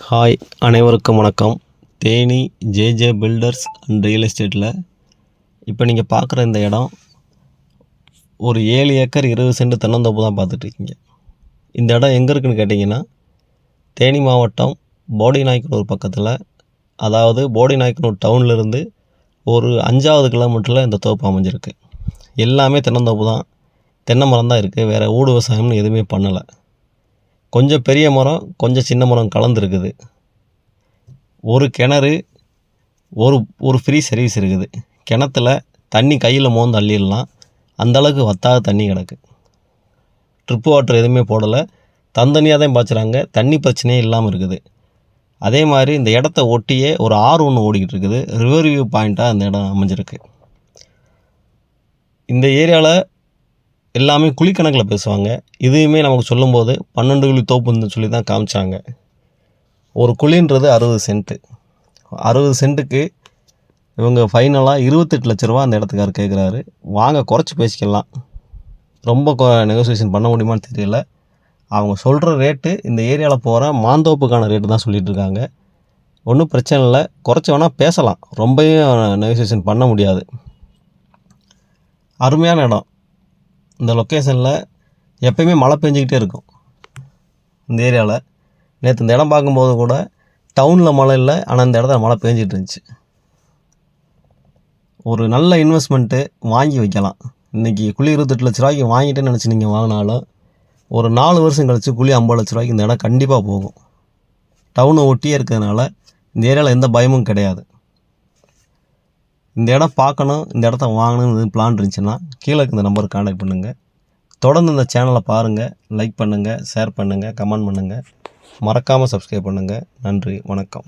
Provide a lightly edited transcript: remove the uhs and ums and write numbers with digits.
Hi, அனைவருக்கும் வணக்கம். Theni JJ filters and real எஸ்டேட்டில் இப்போ நீங்கள் பார்க்குற இந்த இடம் ஒரு 7 ஏக்கர் 20 சென்ட் தென்னந்தோப்பு தான் பார்த்துட்ருக்கீங்க. இந்த இடம் எங்கே இருக்குதுன்னு கேட்டிங்கன்னா, தேனி மாவட்டம் போடிநாயக்கனூர் பக்கத்தில், அதாவது போடிநாயக்கனூர் டவுன்லேருந்து ஒரு 5வது கிலோமீட்டரில் இந்த தோப்பு அமைஞ்சிருக்கு. எல்லாமே தென்னந்தோப்பு தான், தென்னை மரம் தான் இருக்குது. வேறு ஊடு விவசாயம்னு எதுவுமே பண்ணலை. கொஞ்சம் பெரிய மரம், கொஞ்சம் சின்ன மரம் கலந்துருக்குது. ஒரு கிணறு, ஒரு ஃப்ரீ சர்வீஸ் இருக்குது. கிணத்துல தண்ணி கையில் மோந்து அள்ளிடலாம், அந்தளவுக்கு வத்தாத தண்ணி கிடக்கு. ட்ரிப்பு வாட்டர் எதுவுமே போடலை, தனியாக தான் பாய்ச்சுறாங்க. தண்ணி பிரச்சனையே இல்லாமல் இருக்குது. அதே மாதிரி இந்த இடத்த ஒட்டியே ஒரு ஆறு ஒன்று ஓடிக்கிட்டு இருக்குது. ரிவர் வியூ பாயிண்ட்டாக அந்த இடம் அமைஞ்சிருக்கு. இந்த ஏரியாவில் எல்லாமே குழிக்கணக்கில் பேசுவாங்க. இதுவுமே நமக்கு சொல்லும்போது 12 குழி தோப்புன்னு சொல்லி தான் காமிச்சாங்க. ஒரு குழின்றது 60 சென்ட்டு. 60 சென்ட்டுக்கு இவங்க ஃபைனலாக 28 லட்ச ரூபா அந்த இடத்துக்கார் கேட்குறாரு. வாங்க, குறைச்சி பேசிக்கலாம். ரொம்ப நெகோசியேஷன் பண்ண முடியுமான்னு தெரியல. அவங்க சொல்கிற ரேட்டு இந்த ஏரியாவில் போகிற மாந்தோப்புக்கான ரேட்டு தான் சொல்லிகிட்ருக்காங்க. ஒன்றும் பிரச்சனை இல்லை, குறைச்சி வேணால் பேசலாம். ரொம்பவும் நெகோசியேஷன் பண்ண முடியாது. அருமையான இடம். இந்த லொக்கேஷனில் எப்போயுமே மழை பெஞ்சிக்கிட்டே இருக்கும். இந்த ஏரியாவில் நேற்று இந்த இடம் பார்க்கும்போது கூட டவுனில் மழை இல்லை, ஆனால் இந்த இடத்துல மழை பெஞ்சிட்டு இருந்துச்சு. ஒரு நல்ல இன்வெஸ்ட்மெண்ட்டு வாங்கி வைக்கலாம். இன்றைக்கி குழி 28 லட்ச ரூபாய்க்கு வாங்கிட்டேன்னு நினச்சி நீங்கள் வாங்கினாலும் ஒரு 4 வருஷம் கழித்து குழி 50 லட்ச ரூபாய்க்கு இந்த இடம் கண்டிப்பாக போகும். டவுனை ஒட்டியே இருக்கிறதுனால இந்த ஏரியாவில் எந்த பயமும் கிடையாது. இந்த இடம் பார்க்கணும், இந்த இடத்த வாங்கணும்னு பிளான் இருந்துச்சுன்னா கீழே இந்த நம்பருக்கு கான்டாக்ட் பண்ணுங்கள். தொடர்ந்து இந்த சேனலை பாருங்கள், லைக் பண்ணுங்கள், ஷேர் பண்ணுங்கள், கமெண்ட் பண்ணுங்கள். மறக்காமல் சப்ஸ்கிரைப் பண்ணுங்கள். நன்றி, வணக்கம்.